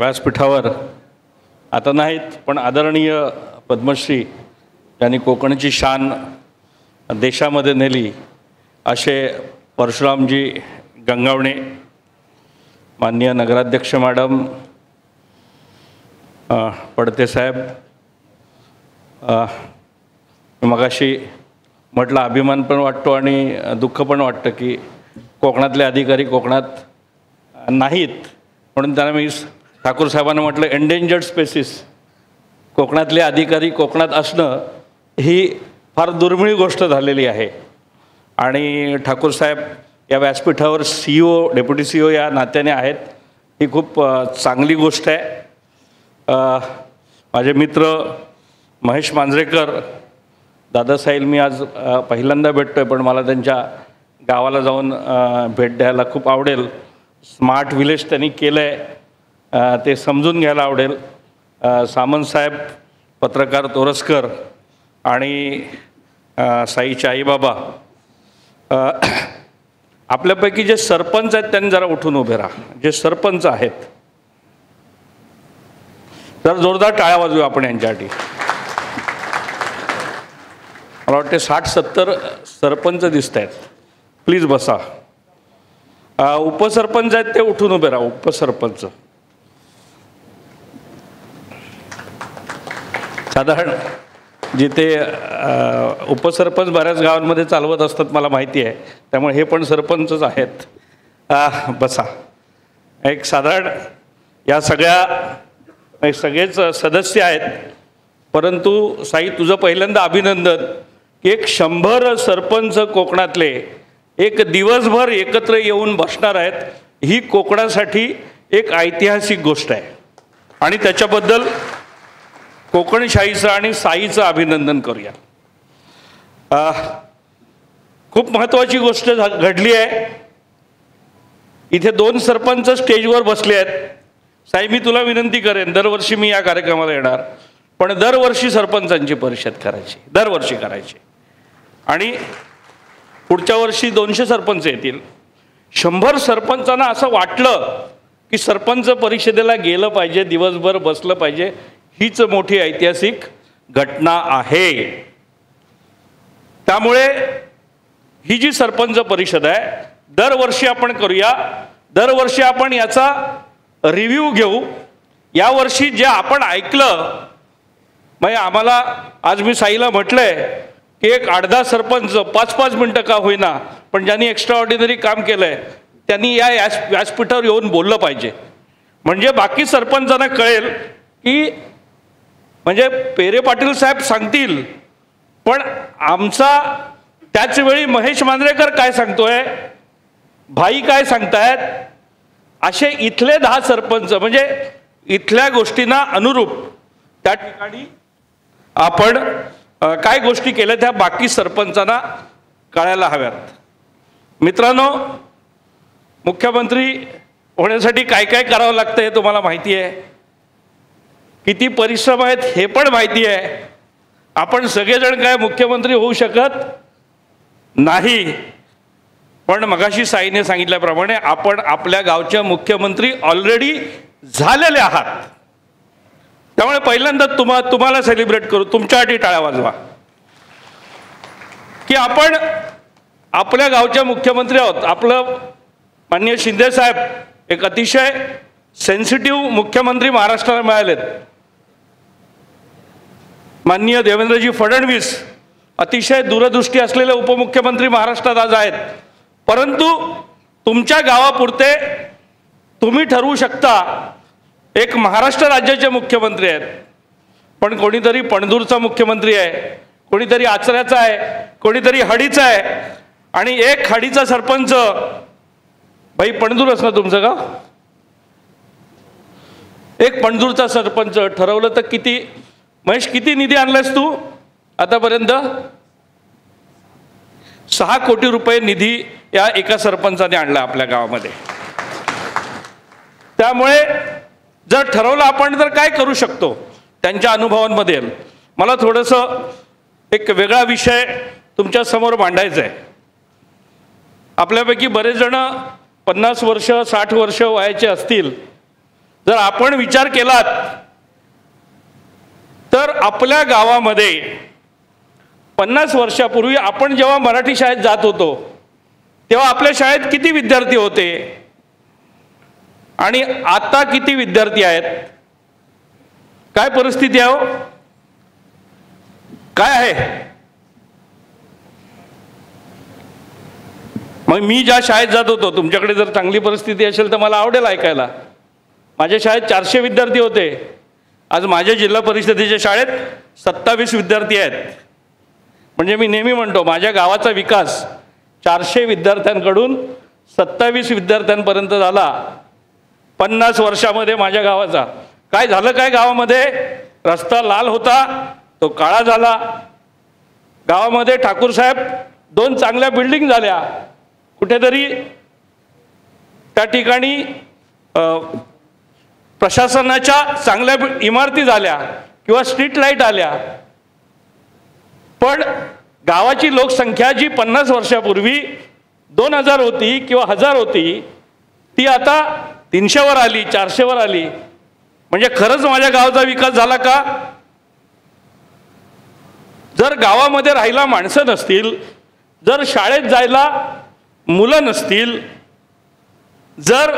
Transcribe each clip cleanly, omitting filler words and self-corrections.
व्यासपीठावर आता नाहीत, पण आदरणीय पद्मश्री यांनी कोकणची शान देशामध्ये नेली असे परशुरामजी गंगावणे, माननीय नगराध्यक्ष मॅडम, पडते साहेब, मगाशी म्हटलं अभिमान पण वाटतो आणि दुःख पण वाटतं की कोकणातले अधिकारी कोकणात नाहीत, म्हणून त्यांना मी ठाकूर साहेबांना म्हटलं एंडेंजर्ड स्पेसिस, कोकणातले अधिकारी कोकणात असणं ही फार दुर्मिळ गोष्ट झालेली आहे. आणि ठाकूर साहेब या व्यासपीठावर CEO, डेप्युटी CEO या नात्याने आहेत, ही खूप चांगली गोष्ट आहे. माझे मित्र महेश मांजरेकर दादासाहेब मी आज पहिल्यांदा भेटतो आहे, पण मला त्यांच्या गावाला जाऊन भेट द्यायला खूप आवडेल. स्मार्ट विलेज त्यांनी केलं आहे ते समजून घ्यायला आवडेल. सामंतसाहेब, पत्रकार तोरसकर आणि साईचे आईबाबा, आपल्यापैकी जे सरपंच आहेत त्यांनी जरा उठून उभे राहा. जे सरपंच आहेत जरा जोरदार टाळ्या वाजवूया आपण यांच्यासाठी. मला वाटते 60-70 सरपंच दिसत आहेत. प्लीज बसा. उपसरपंच आहेत ते उठून उभे राहा. उपसरपंच साधारण जिथे उपसरपंच बऱ्याच गावांमध्ये चालवत असतात मला माहिती आहे, त्यामुळे हे पण सरपंचच आहेत. बसा. एक साधारण या सगळेच सदस्य आहेत, परंतु साई तुझं पहिल्यांदा अभिनंदन की एक 100 सरपंच कोकणातले एक दिवसभर एकत्र येऊन बसणार आहेत. ही कोकणासाठी एक ऐतिहासिक गोष्ट आहे आणि त्याच्याबद्दल कोकणशाहीचं आणि साईचं अभिनंदन करूया. खूप महत्त्वाची गोष्ट घडली आहे. इथे 2 सरपंच स्टेजवर बसले आहेत. साई, मी तुला विनंती करेन, दरवर्षी मी या कार्यक्रमाला येणार, पण दरवर्षी सरपंचांची परिषद करायची, दरवर्षी करायची. आणि पुढच्या वर्षी 200 सरपंच येतील. 100 सरपंचांना असं वाटलं की सरपंच परिषदेला गेलं पाहिजे, दिवसभर बसलं पाहिजे. हीच मोठी ऐतिहासिक घटना आहे. त्यामुळे ही जी सरपंच परिषद आहे दरवर्षी आपण करूया. दरवर्षी आपण याचा रिव्ह्यू घेऊ. यावर्षी जे आपण ऐकलं, म्हणजे आम्हाला आज मी साईला म्हटलंय की एक 8-10 सरपंच 5-5 मिनटं का होईना, पण ज्यांनी एक्स्ट्रा ऑर्डिनरी काम केलंय त्यांनी या व्यासपीठावर येऊन बोललं पाहिजे, म्हणजे बाकी सरपंचांना कळेल की म्हणजे पेरे पाटील साहेब सांगतील, पण आमचा त्याच वेळी महेश मांजरेकर काय सांगतोय, भाई काय सांगतायत, असे इथले 10 सरपंच म्हणजे इथल्या गोष्टींना अनुरूप त्या ठिकाणी आपण काय गोष्टी केल्या त्या बाकी सरपंचांना कळायला हव्यात. मित्रांनो, मुख्यमंत्री होण्यासाठी काय काय करावं लागतं हे तुम्हाला माहिती आहे. किती परिश्रम आहेत हे पण माहिती आहे. आपण सगळेजण काय मुख्यमंत्री होऊ शकत नाही, पण मगाशी साईने सांगितल्याप्रमाणे आपण आपल्या गावच्या मुख्यमंत्री ऑलरेडी झालेले आहात. त्यामुळे पहिल्यांदा तुम्हाला सेलिब्रेट करू, तुमच्यासाठी टाळ्या वाजवा की आपण आपल्या गावच्या मुख्यमंत्री आहोत. आपलं माननीय शिंदे साहेब एक अतिशय सेन्सिटिव्ह मुख्यमंत्री महाराष्ट्राला मिळालेत. माननीय देवेंद्रजी फडणवीस अतिशय दूरदृष्टी असलेले उपमुख्यमंत्री महाराष्ट्रात आज आहेत. परंतु तुमच्या गावापुरते तुम्ही ठरवू शकता एक महाराष्ट्र राज्याचे मुख्यमंत्री आहेत, पण कोणीतरी पणदूरचा मुख्यमंत्री आहे, कोणीतरी आचऱ्याचा आहे, कोणीतरी हडीचा आहे, आणि एक हडीचा सरपंच, भाई पणदूरच ना तुमचं गाव, एक पणदूरचा सरपंच ठरवलं तर किती, महेश किती निधी आणलास तू आतापर्यंत? 6 कोटी रुपये निधी या एका सरपंचाने आणला आपल्या गावामध्ये. त्यामुळे जर ठरवलं आपण तर काय करू शकतो त्यांच्या अनुभवांमध्ये. मला थोडंसं एक वेगळा विषय तुमच्या समोर मांडायचा आहे. आपल्यापैकी बरेच जण 50 वर्ष 60 वर्ष वयाचे असतील, जर आपण विचार केलात तर आपल्या गावामध्ये 50 वर्षापूर्वी आपण जेव्हा मराठी शाळेत जात होतो तेव्हा आपल्या शाळेत किती विद्यार्थी होते आणि आता किती विद्यार्थी आहेत? काय परिस्थिती आहे हो? काय आहे? मग मी ज्या शाळेत जात होतो, तुमच्याकडे जर चांगली परिस्थिती असेल तर मला आवडेल ऐकायला. माझ्या शाळेत 400 विद्यार्थी होते. आज माझ्या जिल्हा परिषदेच्या शाळेत 27 विद्यार्थी आहेत. म्हणजे मी नेहमी म्हणतो माझ्या गावाचा विकास 400 विद्यार्थ्यांकडून 27 विद्यार्थ्यांपर्यंत झाला 50 वर्षामध्ये माझ्या गावाचा. काय झालं काय गावामध्ये? रस्ता लाल होता तो काळा झाला. गावामध्ये ठाकूर साहेब 2 चांगल्या बिल्डिंग झाल्या. कुठेतरी त्या ठिकाणी प्रशासनाच्या चांगल्या इमारती झाल्या किंवा स्ट्रीट लाईट आल्या. पण गावाची लोकसंख्या जी 50 वर्षापूर्वी 2000 होती किंवा 1000 होती ती आता 300 वर आली, 400 वर आली. म्हणजे खरंच माझ्या गावाचा विकास झाला का? जर गावामध्ये राहायला माणसं नसतील, जर शाळेत जायला मुलं नसतील, जर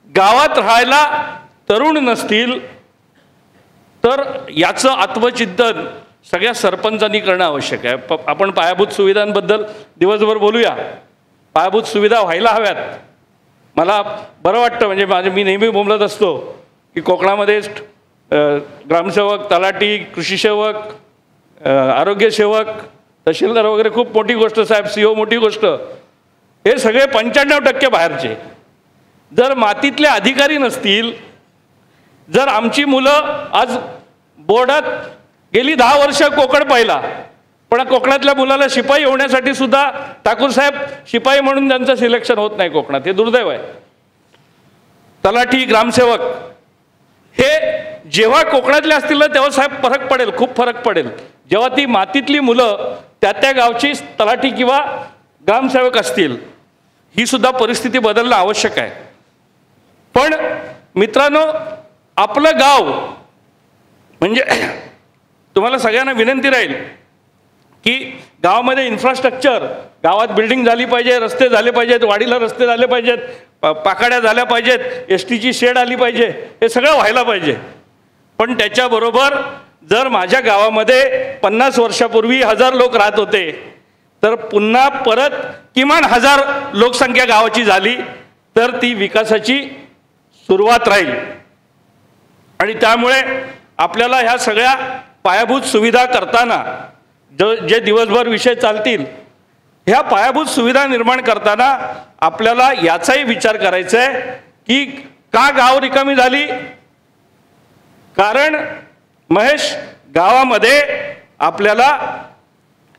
गावात राहायला तरुण नसतील तर याचं आत्मचिंतन सगळ्या सरपंचांनी करणं आवश्यक आहे. आपण पायाभूत सुविधांबद्दल दिवसभर बोलूया. पायाभूत सुविधा व्हायला हव्यात. मला बरं वाटतं, म्हणजे मी नेहमी बोलत असतो की कोकणामध्ये ग्रामसेवक, तलाठी, कृषी सेवक, आरोग्य सेवक, तहसीलदार वगैरे खूप मोठी गोष्ट, साहेब CO मोठी गोष्ट. हे सगळे 95% बाहेरचे. जर मातीतले अधिकारी नसतील, जर आमची मुलं आज बोर्डात गेली 10 वर्ष कोकण पाहिला, पण कोकणातल्या मुलाला शिपाई होण्यासाठी सुद्धा ठाकूर साहेब शिपाई म्हणून त्यांचं सिलेक्शन होत नाही कोकणात. हे दुर्दैव आहे. तलाठी, ग्रामसेवक हे जेव्हा कोकणातले असतील ना तेव्हा साहेब फरक पडेल, खूप फरक पडेल. जेव्हा ती मातीतली मुलं त्या गावची तलाठी किंवा ग्रामसेवक असतील. ही सुद्धा परिस्थिती बदलणं आवश्यक आहे. पण मित्रांनो, आपलं गाव म्हणजे तुम्हाला सगळ्यांना विनंती राहील की गावामध्ये इन्फ्रास्ट्रक्चर, गावात बिल्डिंग झाली पाहिजे, रस्ते झाले पाहिजेत, वाडीला रस्ते झाले पाहिजेत, पाकाड्या झाल्या पाहिजेत, STची शेड आली पाहिजे, हे सगळं व्हायला पाहिजे. पण त्याच्याबरोबर जर माझ्या गावामध्ये 50 वर्षापूर्वी 1000 लोक राहत होते तर पुन्हा परत किमान 1000 लोकसंख्या गावाची झाली तर ती विकासाची सुरुवात राहील. आणि त्यामुळे आपल्याला ह्या सगळ्या पायाभूत सुविधा करताना जे दिवसभर विषय चालतील, ह्या पायाभूत सुविधा निर्माण करताना आपल्याला याचाही विचार करायचा आहे की का गाव रिकामी झाली. कारण महेश, गावामध्ये आपल्याला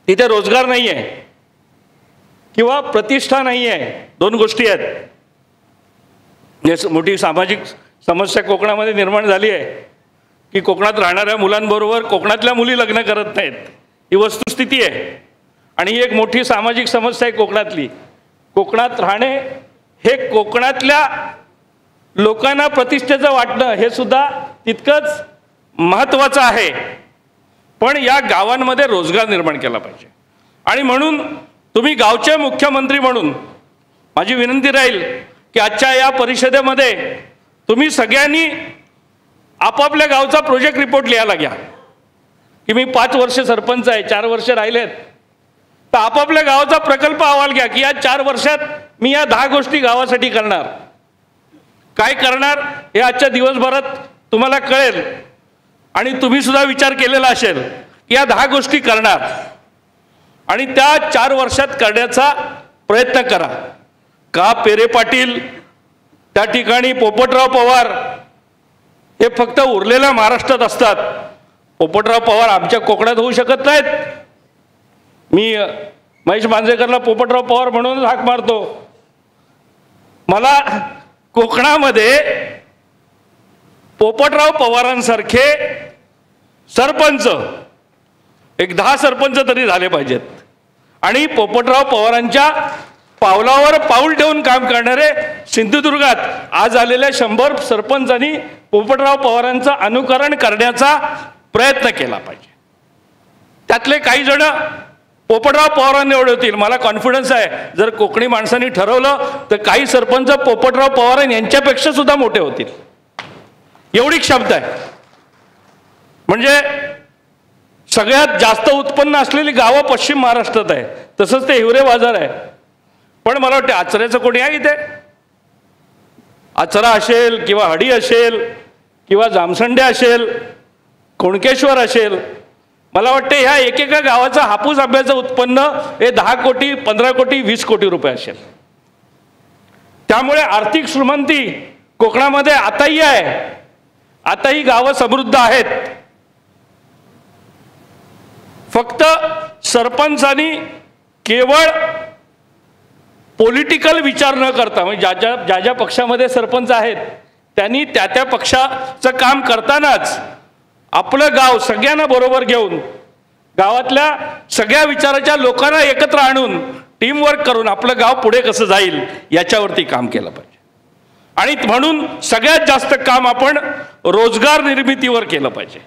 तिथे रोजगार नाही आहे किंवा प्रतिष्ठा नाही आहे. 2 गोष्टी आहेत. मोठी सामाजिक समस्या कोकणामध्ये निर्माण झाली आहे की कोकणात राहणाऱ्या मुलांबरोबर कोकणातल्या मुली लग्न करत नाहीत. ही वस्तुस्थिती आहे. आणि ही एक मोठी सामाजिक समस्या आहे कोकणातली. कोकणात राहणे हे कोकणातल्या लोकांना प्रतिष्ठेचं वाटणं हे सुद्धा तितकंच महत्त्वाचं आहे. पण या गावांमध्ये रोजगार निर्माण केला पाहिजे. आणि म्हणून तुम्ही गावचे मुख्यमंत्री म्हणून माझी विनंती राहील की आजच्या या परिषदेमध्ये तुम्ही सगळ्यांनी आपापल्या गावचा प्रोजेक्ट रिपोर्ट लिहायला घ्या की मी 5 वर्ष सरपंच आहे, 4 वर्ष राहिलेत, तर आपापल्या गावाचा प्रकल्प अहवाल घ्या की या 4 वर्षात मी या 10 गोष्टी गावासाठी करणार. काय करणार हे आजच्या दिवसभरात तुम्हाला कळेल. आणि तुम्ही सुद्धा विचार केलेला असेल की या 10 गोष्टी करणार आणि त्या 4 वर्षात करण्याचा प्रयत्न करा. का पेरे पाटील, त्या ठिकाणी पोपटराव पवार हे फक्त उरलेल्या महाराष्ट्रात असतात. पोपटराव पवार आमच्या कोकणात होऊ शकत नाहीत. मी महेश मांजरेकरला पोपटराव पवार म्हणून हाक मारतो. मला कोकणामध्ये पोपटराव पवारांसारखे सरपंच एक 10 सरपंच तरी झाले पाहिजेत. आणि पोपटराव पवारांच्या पावलावर पाऊल ठेवून काम करणारे सिंधुदुर्गात आज आलेल्या 100 सरपंचांनी पोपटराव पवारांचं अनुकरण करण्याचा प्रयत्न केला पाहिजे. त्यातले काही जण पोपटराव पवारांनी होतील. मला कॉन्फिडन्स आहे जर कोकणी माणसांनी ठरवलं तर काही सरपंच पोपटराव पवार यांच्यापेक्षा सुद्धा मोठे होतील, एवढी क्षमता आहे. म्हणजे सगळ्यात जास्त उत्पन्न असलेली गावं पश्चिम महाराष्ट्रात आहे, तसंच ते हिवरे बाजार आहे. पण मला वाटतं आचऱ्याचं कोणी आहे इथे? आचरा असेल किंवा हडी असेल किंवा जामसंडे असेल, कोणकेश्वर असेल, मला वाटतं ह्या एकेका गावाचं हापूस आंब्याचं उत्पन्न हे 10 कोटी 15 कोटी 20 कोटी रुपये असेल. त्यामुळे आर्थिक श्रीमंती कोकणामध्ये आताही आहे, आताही गावं समृद्ध आहेत. फक्त सरपंचांनी केवळ पॉलिटिकल विचार न करता, म्हणजे ज्या ज्या पक्षामध्ये सरपंच आहेत त्यांनी त्या त्या पक्षाचं काम करतानाच आपलं गाव सगळ्यांना बरोबर घेऊन, गावातल्या सगळ्या विचाराच्या लोकांना एकत्र आणून टीमवर्क करून आपलं गाव पुढे कसं जाईल याच्यावरती काम केलं पाहिजे. आणि म्हणून सगळ्यात जास्त काम आपण रोजगार निर्मितीवर केलं पाहिजे.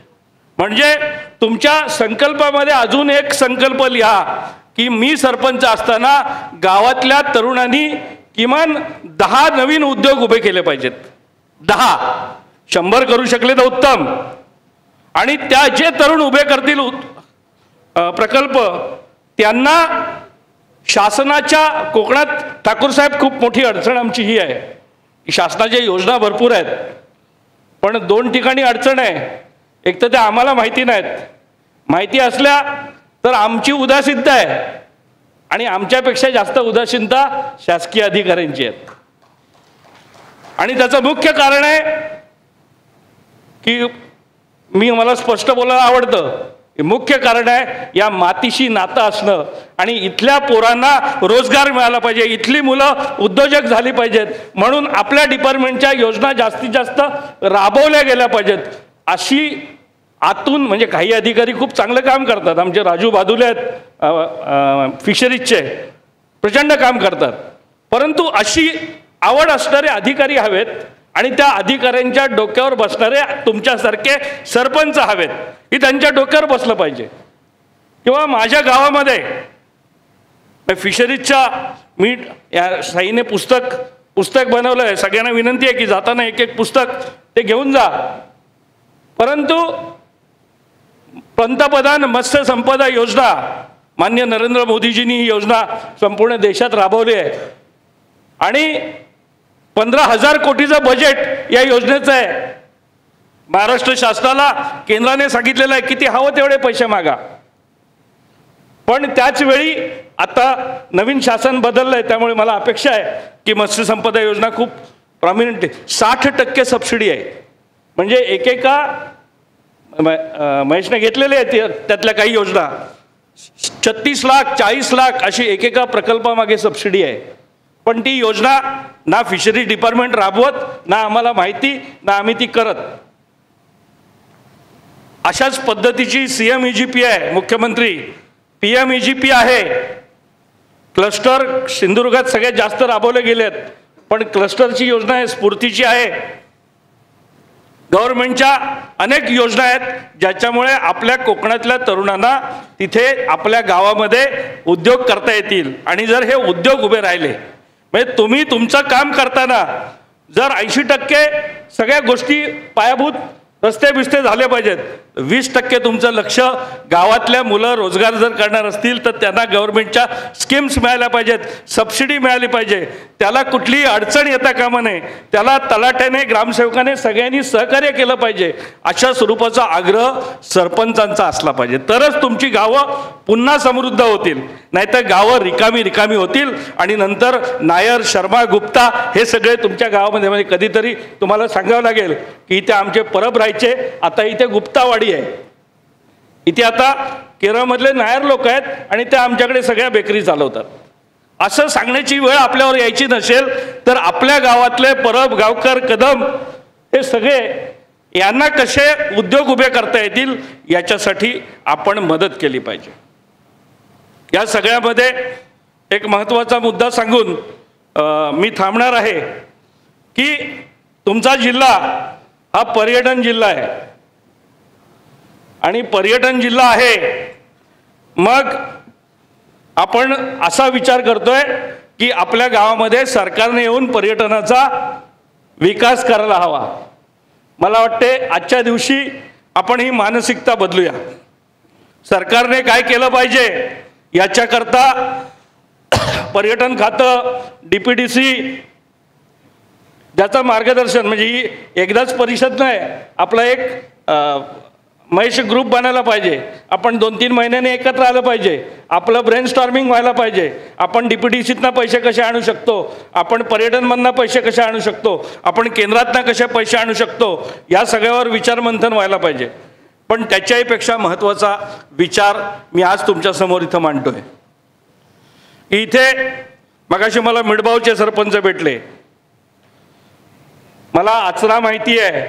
म्हणजे तुमच्या संकल्पामध्ये अजून एक संकल्प लिहा की मी सरपंच असताना गावातल्या तरुणांनी किमान 10 नवीन उद्योग उभे केले पाहिजेत. 10, 100 करू शकले तर उत्तम. आणि त्या जे तरुण उभे करतील प्रकल्प त्यांना शासनाच्या, कोकणात ठाकूरसाहेब खूप मोठी अडचण आमची ही आहे की शासनाच्या योजना भरपूर आहेत पण 2 ठिकाणी अडचण आहे. एक तर त्या आम्हाला माहिती नाहीत, माहिती असल्या तर आमची उदासीनता आहे आणि आमच्यापेक्षा जास्त उदासीनता शासकीय अधिकाऱ्यांची आहेत. आणि त्याचं मुख्य कारण आहे की मला स्पष्ट बोलायला आवडतं, मुख्य कारण आहे या मातीशी नातं असणं आणि इथल्या पोरांना रोजगार मिळाला पाहिजे, इथली मुलं उद्योजक झाली पाहिजेत, म्हणून आपल्या डिपार्टमेंटच्या योजना जास्तीत जास्त राबवल्या गेल्या पाहिजेत. अशी आतून, म्हणजे काही अधिकारी खूप चांगलं काम करतात, आमचे राजू बादुले आहेत फिशरीजचे, प्रचंड काम करतात, परंतु अशी आवड असणारे अधिकारी हवेत आणि त्या अधिकाऱ्यांच्या डोक्यावर बसणारे तुमच्यासारखे सरपंच हवेत. ही त्यांच्या डोक्यावर बसलं पाहिजे. किंवा माझ्या गावामध्ये फिशरीजच्या मी या साईने पुस्तक बनवलं आहे, सगळ्यांना विनंती आहे की जाताना एक एक पुस्तक ते घेऊन जा. परंतु पंतप्रधान मत्स्य संपदा योजना माननीय नरेंद्र मोदीजींनी ही योजना संपूर्ण देशात राबवली आहे आणि 15,000 कोटीचं बजेट या योजनेचं आहे. महाराष्ट्र शासनाला केंद्राने सांगितलेलं आहे किती हवं तेवढे पैसे मागा. पण त्याच वेळी आता नवीन शासन बदललंय, त्यामुळे मला अपेक्षा आहे की मत्स्य संपदा योजना खूप प्रॉमिनंट आहे. 60% सबसिडी आहे. म्हणजे एकेका महेशने घेतलेले आहेत त्यातल्या काही योजना 36 लाख 40 लाख अशी एकेका प्रकल्पामागे सबसिडी आहे. पण ती योजना ना फिशरी डिपार्टमेंट राबवत, ना आम्हाला माहिती, ना आम्ही ती करत. अशाच पद्धतीची CMEGP आहे, मुख्यमंत्री PMEGP आहे. क्लस्टर सिंधुदुर्गात सगळ्यात जास्त राबवले गेलेत, पण क्लस्टरची योजना आहे, स्फूर्तीची आहे. गव्हर्नमेंटच्या अनेक योजना आहेत ज्याच्यामुळे आपल्या कोकणातल्या तरुणांना तिथे आपल्या गावामध्ये उद्योग करता येतील. आणि जर हे उद्योग उभे राहिले, म्हणजे तुम्ही तुमचं काम करताना जर 80% सगळ्या गोष्टी पायाभूत रस्ते बिस्ते झाले पाहिजेत, 20% तुमचं लक्ष गावातल्या मुलं रोजगार जर करणार असतील तर त्यांना गव्हर्नमेंटच्या स्कीम्स मिळाल्या पाहिजेत, सबसिडी मिळाली पाहिजे, त्याला कुठलीही अडचण येता कामा नये, त्याला तलाट्याने ग्रामसेवकाने सगळ्यांनी सहकार्य केलं पाहिजे. अशा स्वरूपाचा आग्रह सरपंचांचा असला पाहिजे. तरच तुमची गावं पुन्हा समृद्ध होतील. नाहीतर गावं रिकामी होतील आणि नंतर नायर, शर्मा, गुप्ता हे सगळे तुमच्या गावामध्ये, म्हणजे कधीतरी तुम्हाला सांगावं लागेल की इथे आमचे परब राहायचे, आता इथे गुप्तावाडी आहे. इथे आता केरळमधले नायर लोक आहेत आणि ते आमच्याकडे सगळ्या बेकरी चालवतात. असं सांगण्याची वेळ आपल्यावर यायची नसेल तर आपल्या गावातले परब, गावकर, कदम हे सगळे यांना कसे उद्योग उभे करता येतील याच्यासाठी आपण मदत केली पाहिजे. या सगळ्यामध्ये एक महत्त्वाचा मुद्दा सांगून मी थांबणार आहे की तुमचा जिल्हा हा पर्यटन जिल्हा आहे आणि पर्यटन जिल्हा आहे, मग आपण असा विचार करतोय की आपल्या गावामध्ये सरकारने येऊन पर्यटनाचा विकास करायला हवा. मला वाटते आजच्या दिवशी आपण ही मानसिकता बदलूया. सरकारने काय केलं पाहिजे याच्याकरता पर्यटन खातं, DPDC ज्याचं मार्गदर्शन, म्हणजे ही एकदाच परिषद नाही, आपला एक महेश ग्रुप बनायला पाहिजे. आपण 2-3 महिन्यांनी एकत्र आलं पाहिजे. आपलं ब्रेनस्टॉर्मिंग व्हायला पाहिजे. आपण DPDCतनं पैसे कसे आणू शकतो, आपण पर्यटनमधनं पैसे कसे आणू शकतो, आपण केंद्रातनं कसे पैसे आणू शकतो, या सगळ्यावर विचारमंथन व्हायला पाहिजे. पण त्याच्याहीपेक्षा महत्त्वाचा विचार मी आज तुमच्यासमोर इथं मांडतोय. इथे मगाशी मला मिडबावचे सरपंच भेटले. मला आचरा माहिती आहे,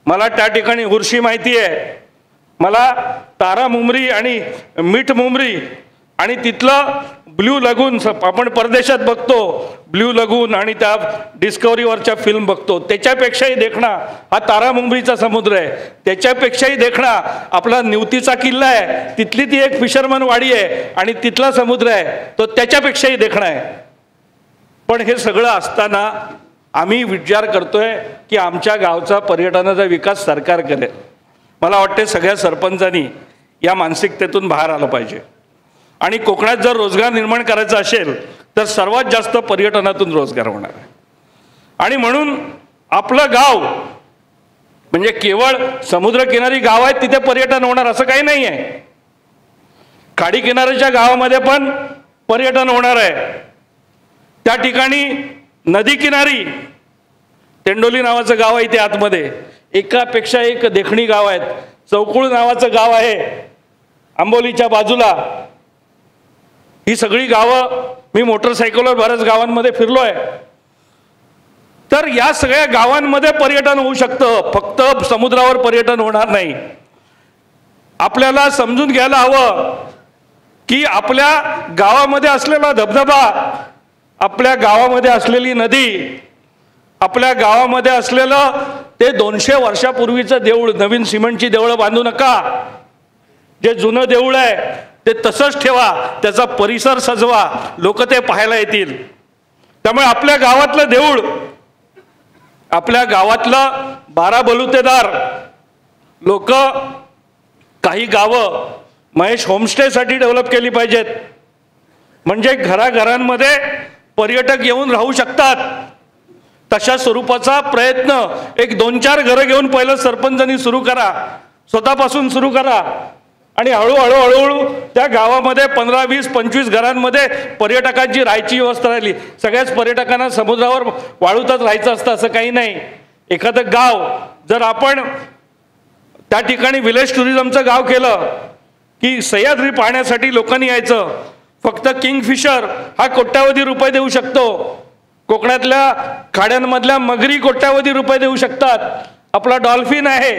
मला त्या ठिकाणी उर्शी माहिती आहे, मला तारा मुंबरी आणि मीठ मुंबरी आणि तिथलं ब्ल्यू लगून आपण परदेशात बघतो, ब्ल्यू लगून आणि त्या डिस्कवरीवरच्या फिल्म बघतो, त्याच्यापेक्षाही देखणा हा तारा मुंबरीचा समुद्र आहे. त्याच्यापेक्षाही देखणा आपला निवतीचा किल्ला आहे, तिथली ती एक फिशरमन वाडी आहे आणि तिथला समुद्र आहे तो त्याच्यापेक्षाही देखणा आहे. पण हे सगळं असताना आम्ही विचार करतोय की आमच्या गावचा पर्यटनाचा विकास सरकार करेल. मला वाटते सगळ्या सरपंचांनी या मानसिकतेतून बाहेर आलं पाहिजे. आणि कोकणात जर रोजगार निर्माण करायचा असेल तर सर्वात जास्त पर्यटनातून रोजगार होणार आहे. आणि म्हणून आपलं गाव म्हणजे केवळ समुद्रकिनारी गाव आहे तिथे पर्यटन होणार असं काही नाही आहे. खाडी किनाऱ्याच्या गावामध्ये पण पर्यटन होणार आहे. त्या ठिकाणी नदी किनारी तेंडोली नावाचं गाव आहे, इथे आतमध्ये एकापेक्षा एक देखणी गाव आहेत. चौकुळ नावाचं गाव आहे आंबोलीच्या बाजूला. ही सगळी गावं मी मोटरसायकलवर बऱ्याच गावांमध्ये फिरलो आहे. तर या सगळ्या गावांमध्ये पर्यटन होऊ शकतं, फक्त समुद्रावर पर्यटन होणार नाही. आपल्याला समजून घ्यायला हवं की आपल्या गावामध्ये असलेला धबधबा, आपल्या गावामध्ये असलेली नदी, आपल्या गावामध्ये असलेलं ते 200 वर्षापूर्वीचं देऊळ, नवीन सिमेंटची देवळं बांधू नका. जे जुनं देऊळ आहे ते तसंच ठेवा, त्याचा परिसर सजवा, लोक ते पाहायला येतील. त्यामुळे आपल्या गावातलं देऊळ, आपल्या गावातलं 12 बलुतेदार लोक, काही गावं महेश होमस्टेसाठी डेव्हलप केली पाहिजेत, म्हणजे घराघरांमध्ये पर्यटक येऊन राहू शकतात. तशा स्वरूपाचा प्रयत्न एक 2-4 घरं घेऊन पहिलं सरपंचांनी सुरू करा, स्वतःपासून सुरू करा. आणि हळूहळू त्या गावामध्ये 15, 20, 25 घरांमध्ये पर्यटकांची राहायची व्यवस्था राहिली. सगळ्याच पर्यटकांना समुद्रावर वाळूतच राहायचं असतं असं काही नाही. एखादं गाव जर आपण त्या ठिकाणी विलेज टुरिझमचं गाव केलं की सह्याद्री पाहण्यासाठी लोकांनी यायचं. फक्त किंगफिशर हा कोट्यावधी रुपये देऊ शकतो. कोकणातल्या खाड्यांमधल्या मगरी कोट्यावधी रुपये देऊ शकतात. आपला डॉल्फिन आहे,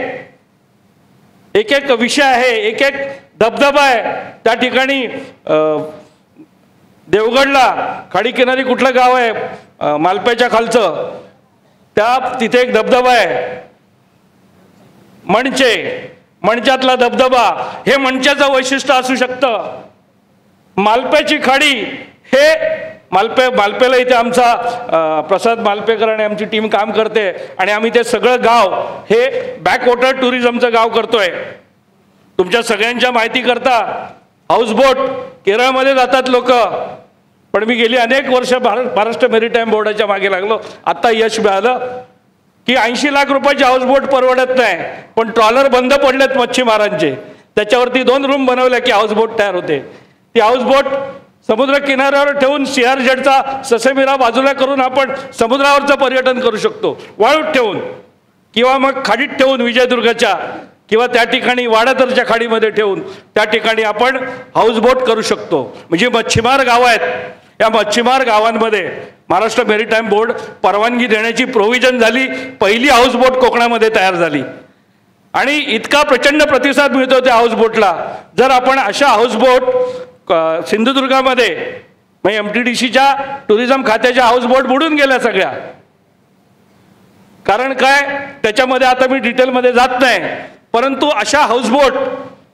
एक एक विषय आहे, एक एक धबधबा आहे. त्या ठिकाणी देवगडला खाडी किनारी कुठलं गाव आहे मालप्याच्या खालचं, तिथे एक धबधबा आहे मणच्यातला धबधबा. हे मणच्याचं वैशिष्ट्य असू शकतं. मालप्याची खाडी, हे मालपेला इथे आमचा प्रसाद मालपेकर आणि आमची टीम काम करते आणि आम्ही ते सगळं गाव हे बॅकवॉटर टुरिझमचं गाव करतोय. तुमच्या सगळ्यांच्या माहिती करता हाऊसबोट केरळमध्ये जातात लोक, पण मी गेली अनेक वर्ष महाराष्ट्र मेरीटाईम बोर्डाच्या मागे लागलो. आता यश मिळालं की 80 लाख रुपयाचे हाऊसबोट परवडत नाही, पण ट्रॉलर बंद पडलेत मच्छीमारांचे, त्याच्यावरती 2 रूम बनवल्या की हाऊसबोट तयार होते. ती हाऊसबोट समुद्र किनाऱ्यावर ठेवून सिंहगडचा ससेमिरा बाजूला करून आपण समुद्रावरचं पर्यटन करू शकतो, वाळूत ठेवून किंवा मग खाडीत ठेवून विजयदुर्गच्या किंवा त्या ठिकाणी वाडातरच्या खाडीमध्ये ठेवून त्या ठिकाणी आपण हाऊसबोट करू शकतो. म्हणजे मच्छीमार गाव आहेत, या मच्छीमार गावांमध्ये महाराष्ट्र मेरीटाईम बोर्ड परवानगी देण्याची प्रोव्हिजन झाली. पहिली हाऊसबोट कोकणामध्ये तयार झाली आणि इतका प्रचंड प्रतिसाद मिळतो त्या हाऊसबोटला. जर आपण अशा हाऊसबोट सिंधुदुर्गामध्ये मग MTDCच्या टुरिझम खात्याच्या हाऊसबोट बुडून गेल्या सगळ्या. कारण काय, त्याच्यामध्ये आता मी डिटेलमध्ये जात नाही, परंतु अशा हाऊसबोट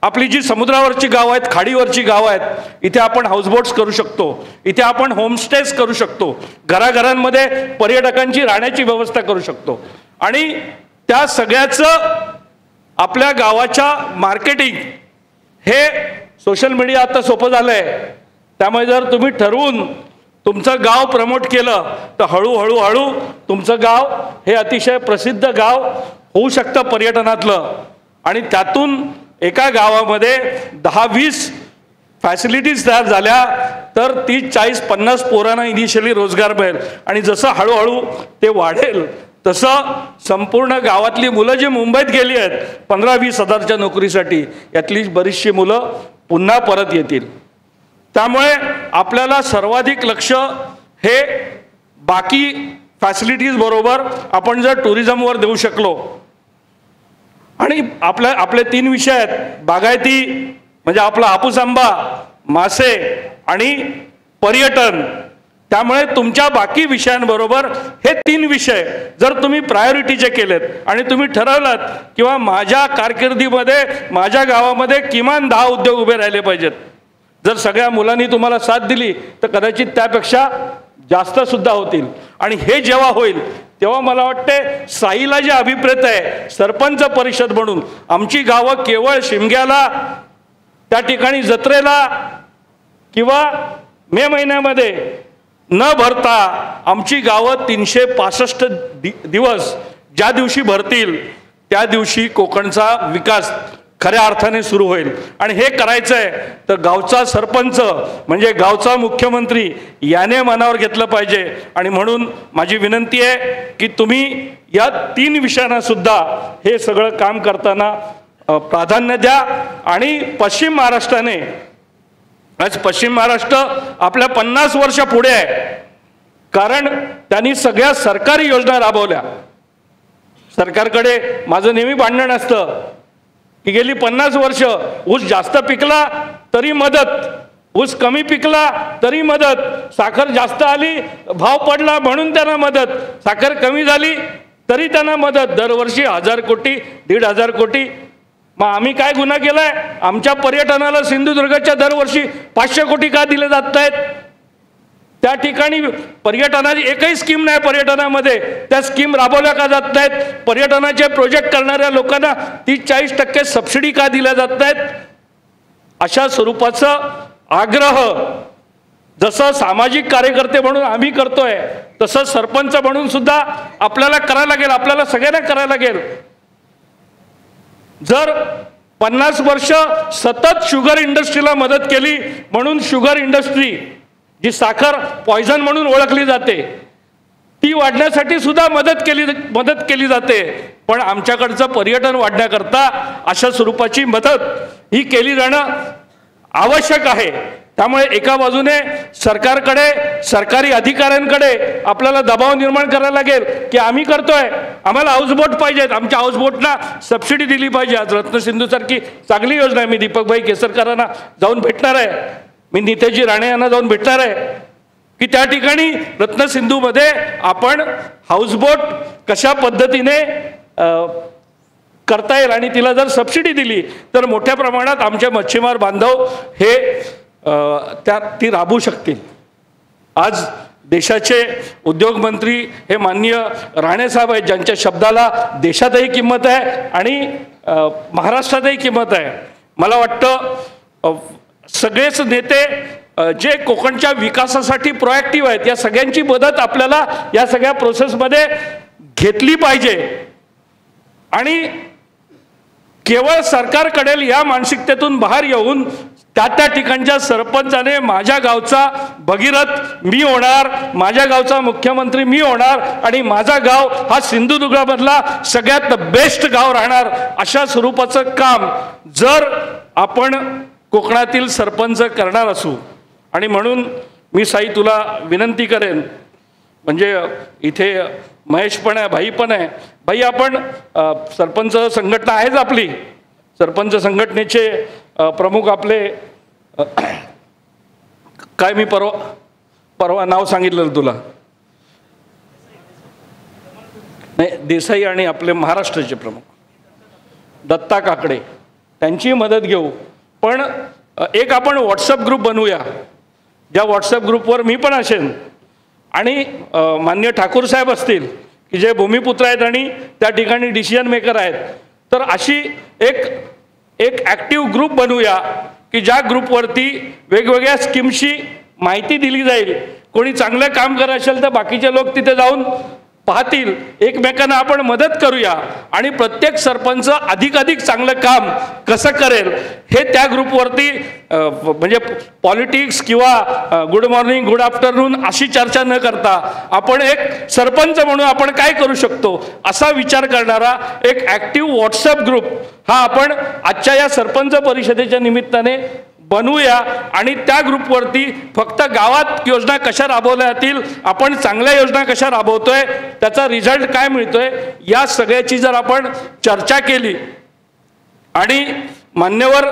आपली जी समुद्रावरची गावं आहेत, खाडीवरची गावं आहेत, इथे आपण हाऊसबोट्स करू शकतो, इथे आपण होमस्टेज करू शकतो, घराघरांमध्ये पर्यटकांची राहण्याची व्यवस्था करू शकतो. आणि त्या सगळ्याचं आपल्या गावाच्या मार्केटिंग हे सोशल मीडिया आता सोपं झालं आहे. त्यामुळे जर तुम्ही ठरवून तुमचं गाव प्रमोट केलं तर हळूहळू तुमचं गाव हे अतिशय प्रसिद्ध गाव होऊ शकतं पर्यटनातलं. आणि त्यातून एका गावामध्ये 10-20 फॅसिलिटीज तयार झाल्या तर 30-40-50 पोरांना इनिशियली रोजगार मिळेल. आणि जसं हळूहळू ते वाढेल तसं संपूर्ण गावातली मुलं जी मुंबईत गेली आहेत 15-20 हजारच्या नोकरीसाठी, यातली बरीचशी मुलं पुन्हा परत येतील. त्यामुळे आपल्याला सर्वाधिक लक्ष हे बाकी फॅसिलिटीज बरोबर आपण जर टुरिझमवर देऊ शकलो. आणि आपले 3 विषय आहेत, बागायती म्हणजे आपला हापूस आंबा, मासे आणि पर्यटन. त्यामुळे तुमच्या बाकी विषयांबरोबर हे 3 विषय जर तुम्ही प्रायोरिटीचे केलेत आणि तुम्ही ठरवलात किंवा माझ्या कारकिर्दीमध्ये माझ्या गावामध्ये किमान 10 उद्योग उभे राहिले पाहिजेत, जर सगळ्या मुलांनी तुम्हाला साथ दिली तर कदाचित त्यापेक्षा जास्त सुद्धा होतील. आणि हे जेव्हा होईल तेव्हा मला वाटते साईला जे अभिप्रेत आहे सरपंच परिषद म्हणून, आमची गावं केवळ शिमग्याला, त्या ठिकाणी जत्रेला किंवा मे महिन्यामध्ये न भरता आमची गावं 365 दिवस ज्या दिवशी भरतील त्या दिवशी कोकणचा विकास खऱ्या अर्थाने सुरू होईल. आणि हे करायचं आहे तर गावचा सरपंच म्हणजे गावचा मुख्यमंत्री याने मनावर घेतलं पाहिजे. आणि म्हणून माझी विनंती आहे की तुम्ही या 3 विषयांना सुद्धा हे सगळं काम करताना प्राधान्य द्या. आणि पश्चिम महाराष्ट्राने, आज पश्चिम महाराष्ट्र आपल्या 50 वर्ष पुढे आहे, कारण त्यांनी सगळ्या सरकारी योजना राबवल्या. सरकारकडे माझं नेहमी भांडण असतं की गेली 50 वर्ष ऊस जास्त पिकला तरी मदत, ऊस कमी पिकला तरी मदत, साखर जास्त आली भाव पडला म्हणून त्यांना मदत, साखर कमी झाली तरी त्यांना मदत. दरवर्षी 1000 कोटी 1,500 कोटी. मग आम्ही काय गुन्हा केलाय? आमच्या पर्यटनाला सिंधुदुर्गच्या दरवर्षी 500 कोटी का दिले जात आहेत? त्या ठिकाणी पर्यटनाची एकही स्कीम नाही पर्यटनामध्ये, त्या स्कीम राबवल्या का जात नाहीत? पर्यटनाचे प्रोजेक्ट करणाऱ्या लोकांना 30-40% सबसिडी का दिल्या जात नाहीत? अशा स्वरूपाचं आग्रह जसं सामाजिक कार्यकर्ते म्हणून आम्ही करतोय तसं सरपंच म्हणून सुद्धा आपल्याला करायला लागेल, आपल्याला सगळ्यांना करायला लागेल. जर 50 वर्ष सतत शुगर इंडस्ट्रीला मदत केली म्हणून शुगर इंडस्ट्री जी साखर पॉयझन म्हणून ओळखली जाते ती वाढण्यासाठी सुद्धा मदत केली जाते, पण आमच्याकडचं पर्यटन वाढण्याकरता अशा स्वरूपाची मदत ही केली जाणं आवश्यक आहे. त्यामुळे एका बाजूने सरकारकडे, सरकारी अधिकाऱ्यांकडे आपल्याला दबाव निर्माण करायला लागेल की आम्ही करतोय, आम्हाला हाऊसबोट पाहिजेत, आमच्या हाऊसबोटला सबसिडी दिली पाहिजे. आज रत्नसिंधूसारखी चांगली योजना आहे. मी दीपकभाई केसरकरांना जाऊन भेटणार आहे, मी नितेशजी राणे यांना जाऊन भेटणार आहे की त्या ठिकाणी रत्नसिंधूमध्ये आपण हाऊसबोट कशा पद्धतीने करता येईल आणि तिला जर सबसिडी दिली तर मोठ्या प्रमाणात आमचे मच्छीमार बांधव हे ती राबवू शकतील. आज देशाचे उद्योगमंत्री हे माननीय राणेसाहेब आहेत, ज्यांच्या शब्दाला देशातही किंमत आहे आणि महाराष्ट्रातही किंमत आहे. मला वाटतं सगळेच नेते जे कोकणच्या विकासासाठी प्रोएक्टिव्ह आहेत या सगळ्यांची मदत आपल्याला या सगळ्या प्रोसेसमध्ये घेतली पाहिजे. आणि केवळ सरकारकडे या मानसिकतेतून बाहेर येऊन त्या ठिकाणच्या सरपंचाने माझ्या गावचा भगीरथ मी होणार, माझ्या गावचा मुख्यमंत्री मी होणार आणि माझा गाव हा सिंधुदुर्गामधला सगळ्यात बेस्ट गाव राहणार, अशा स्वरूपाचं काम जर आपण कोकणातील सरपंच करणार असू. आणि म्हणून मी साई तुला विनंती करेन, म्हणजे इथे महेश पण आहे, भाई पण आहे. भाई आपण सरपंच संघटना आहेच आपली, सरपंच संघटनेचे प्रमुख आपले काय मी परवा नाव सांगितलं तुला, नाही देसाई आणि आपले महाराष्ट्राचे प्रमुख दत्ता काकडे, त्यांची मदत घेऊ. पण एक आपण व्हॉट्सअप ग्रुप बनवूया, ज्या व्हॉट्सअप ग्रुपवर मी पण असेन आणि मान्य ठाकूर साहेब असतील की जे भूमिपुत्र आहेत आणि त्या ठिकाणी डिसिजन मेकर आहेत. तर अशी एक ॲक्टिव्ह ग्रुप बनवूया की ज्या ग्रुपवरती वेगवेगळ्या स्कीम्सची माहिती दिली जाईल. कोणी चांगलं काम करत असेल तर बाकीचे लोक तिथे जाऊन पाहतील, एकमेकांना आपण मदत करूया आणि प्रत्येक सरपंच अधिकाधिक चांगलं काम कसं करेल हे त्या ग्रुपवरती म्हणजे पॉलिटिक्स किंवा गुड मॉर्निंग गुड आफ्टरनून अशी चर्चा न करता आपण एक सरपंच म्हणून आपण काय करू शकतो असा विचार करणारा एक ॲक्टिव्ह व्हॉट्सअप ग्रुप हा आपण आजच्या या सरपंच परिषदेच्या निमित्ताने बनवूया. आणि त्या ग्रुपवरती फक्त गावात योजना कशा राबवल्या जातील, आपण चांगल्या योजना कशा राबवतोय, त्याचा रिझल्ट काय मिळतोय, या सगळ्याची जर आपण चर्चा केली आणि मान्यवर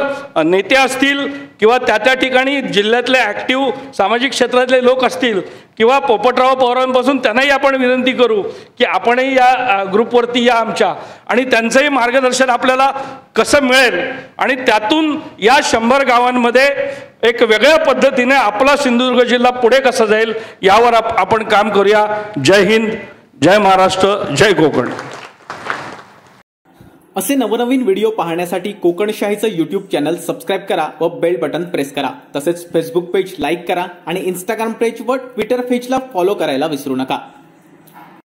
नेते असतील किंवा त्या ठिकाणी जिल्ह्यातले ॲक्टिव्ह सामाजिक क्षेत्रातले लोक असतील किंवा पोपटराव पवारांपासून त्यांनाही आपण विनंती करू की आपणही या ग्रुपवरती या आमच्या, आणि त्यांचंही मार्गदर्शन आपल्याला कसं मिळेल आणि त्यातून या 100 गावांमध्ये एक वेगळ्या पद्धतीने आपला सिंधुदुर्ग जिल्हा पुढे कसा जाईल यावर आपण काम करूया. जय हिंद, जय महाराष्ट्र, जय कोकण. असे नवनवीन व्हिडिओ पाहण्यासाठी कोकणशाहीचं यूट्यूब चॅनल सबस्क्राईब करा व बेल बटन प्रेस करा. तसेच फेसबुक पेज लाईक करा आणि इंस्टाग्राम पेज व ट्विटर पेजला फॉलो करायला विसरू नका.